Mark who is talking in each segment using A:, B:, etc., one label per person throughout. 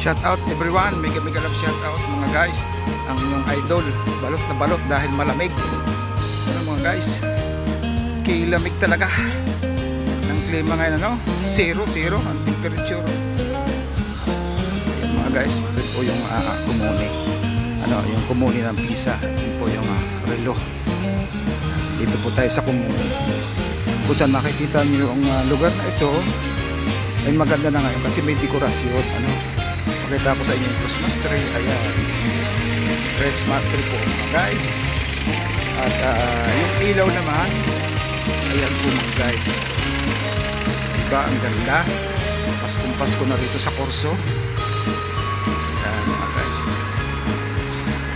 A: Shout out everyone, mega love shout out mga guys. Ang inyong idol, balot na balot dahil malamig. Ano mga guys, kilamig talaga ng klima ngayon, ano? 0 ang temperature. Ayan mga guys, ito po yung kumuni. Ano, yung kumuni ng Pisa. Ito po yung relo. Dito po tayo sa kumuni. Kung saan makikita niyo yung lugar na ito ay maganda na ngayon kasi may dekorasyon. Ano? Pakita ko sa inyo yung Christmas tree. Ayan, Christmas tree po mga guys. At yung ilaw naman, ayan po mga guys, diba ang ganda. Pasko na rito sa Corso. Ayan mga guys,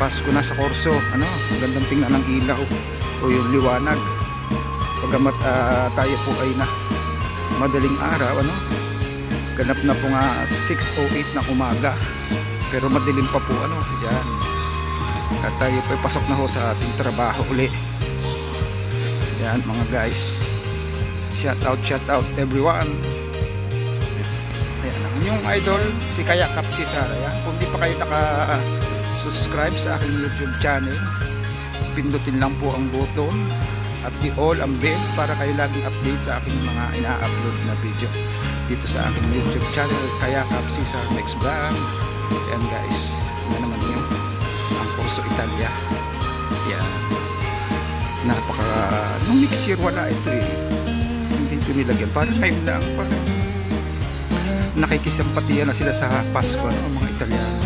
A: Pasko na sa Corso. Ano, gandang tingnan ng ilaw o yung liwanag. Pagamat tayo po ay na madaling araw, ano, ganap na po nga 6:08 na umaga, pero madilim pa po, ano, yan. At tayo po ay pasok na ho sa ating trabaho uli. Yan mga guys, shout out everyone. Ayan ang inyong idol, si Kaya Kap si Sara. Yan. Kung di pa kayo naka-subscribe sa aking YouTube channel, pindutin lang po ang button at i-all ang bell para kayo laging update sa aking mga ina-upload na video dito sa aking YouTube channel, Kaya Kap si Sara Next Vlog. Ayan guys, ano naman yun, ang Corso Italia. Yan, napaka, nung next year wala ito eh, hindi ito nilagyan, parang ngayon lang, parang nakikisampatiya na sila sa Pasko, no, mga Italiano.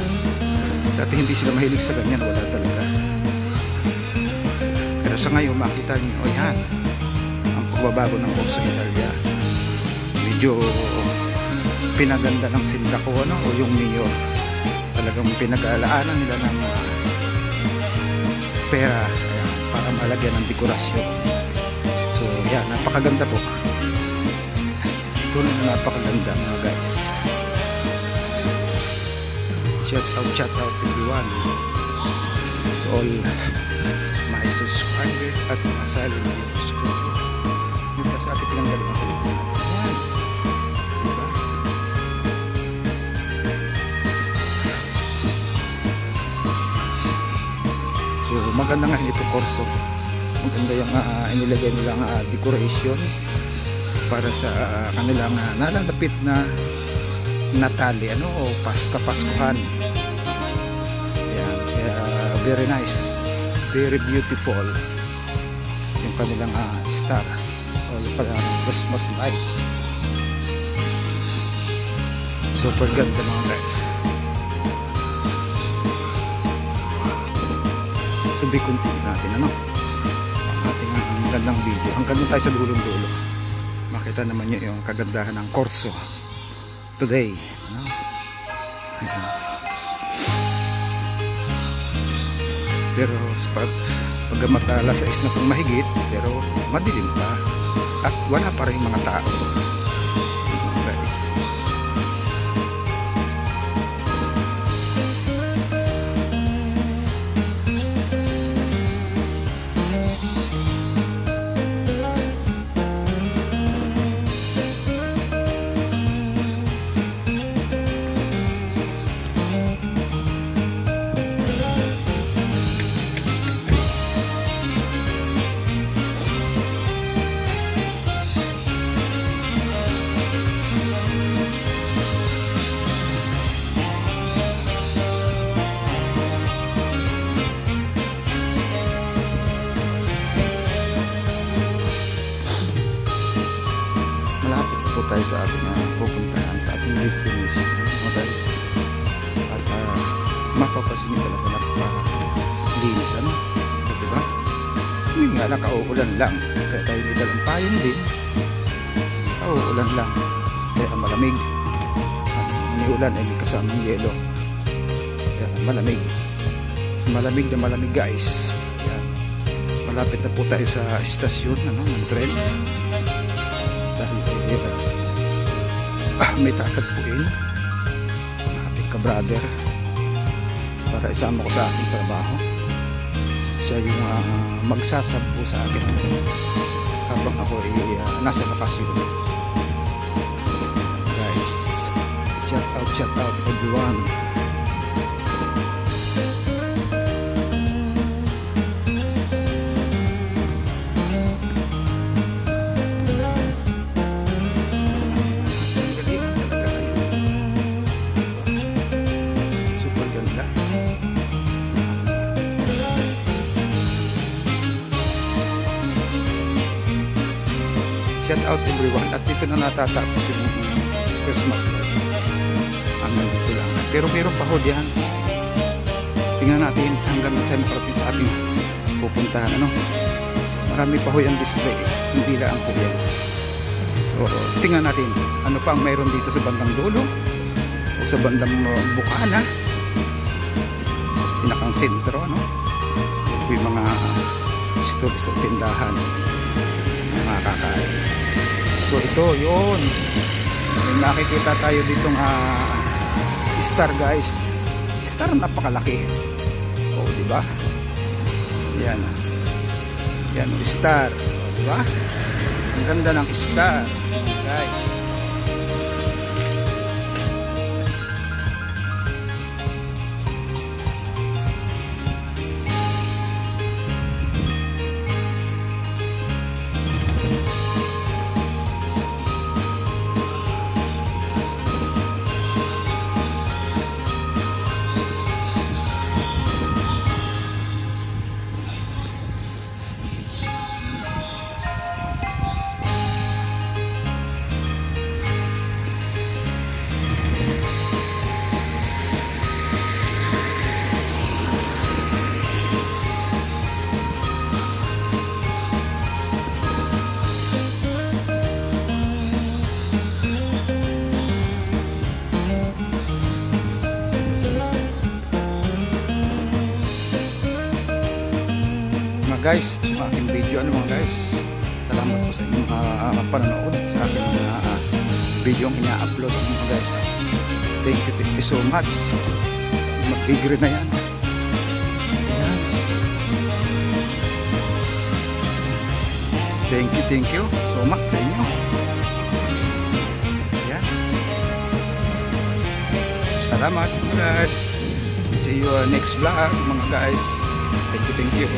A: Dati hindi sila mahilig sa ganyan, wala talaga. Pero sa ngayon makita niyo, oh yan, ang pagbabago ng Corso Italia. Medyo pinaganda ng sindako, ano, o yung mayor. Talagang pinag-aalaanan nila ng pera, ayan, para malagyan ng dekorasyon. So yan, napakaganda po. Tunay na napakaganda mga guys. Shout out everyone, to all my subscriber at mga silent subscriber. Dito sa ating pinanggaling ang Pilipinas. Diba? So maganda nga ito Corso. Maganda yung inilagay nilang decoration para sa kanilang nalalapit na Natali, ano, o Paskuhan. Ayan, very nice, very beautiful yung kanilang star o yung Christmas light. Super ganda mga guys. To be continue natin, ano, ang ating gandang video hanggang tayo sa dulong-dulo. Makita naman nyo yung kagandahan ng Corso today, no? Pero pagkamat alas 6 na pong mahigit, pero madilim pa at wala pa rin mga tao. Tayo sa ating pupuntahan, sa ating destination mga guys. At mapapasin nyo talaga napakalinis, ano, diba? Hindi nga nakauulan lang, kaya tayo may dalang payong din. Nakauulan lang, kaya malamig. Ang ulan ay may kasamang yelo, kaya malamig na malamig guys. Kaya, malapit na po tayo sa istasyon, ano, ng tren. Dahil may tatagpuin ang ating ka-brother para isama ko sa aking trabaho. Siya yung magsasabpo sa akin habang ako ay nasa bakasyon. Guys, shout out everyone. shout out everyone. At dito na natatapos yung Christmas light. Hanggang dito lang. Pero meron pa ho diyan. Tingnan natin hanggang sa makarating sa ating pupuntahan. Ano? Marami pa ho yung display. Hindi lang po yan. So, tingnan natin ano pa ang mayroon dito sa bandang dulo o sa bandang bukana. Pinakang sentro, ano? Yung mga stores o tindahan mga kakain. So ito yun, may nakikita tayo ditong star guys. Star napakalaki. O diba? Yan. Yan o star. O diba? Ang ganda ng star guys. Guys, sa aking video, ano mga guys, salamat po sa inyong panonood sa aking video yung ina-upload mga guys. Thank you so much. Mag-igre na yan. Ayan. Thank you so much sa inyo. Ayan. Salamat mga guys. See you next vlog mga guys. Thank you.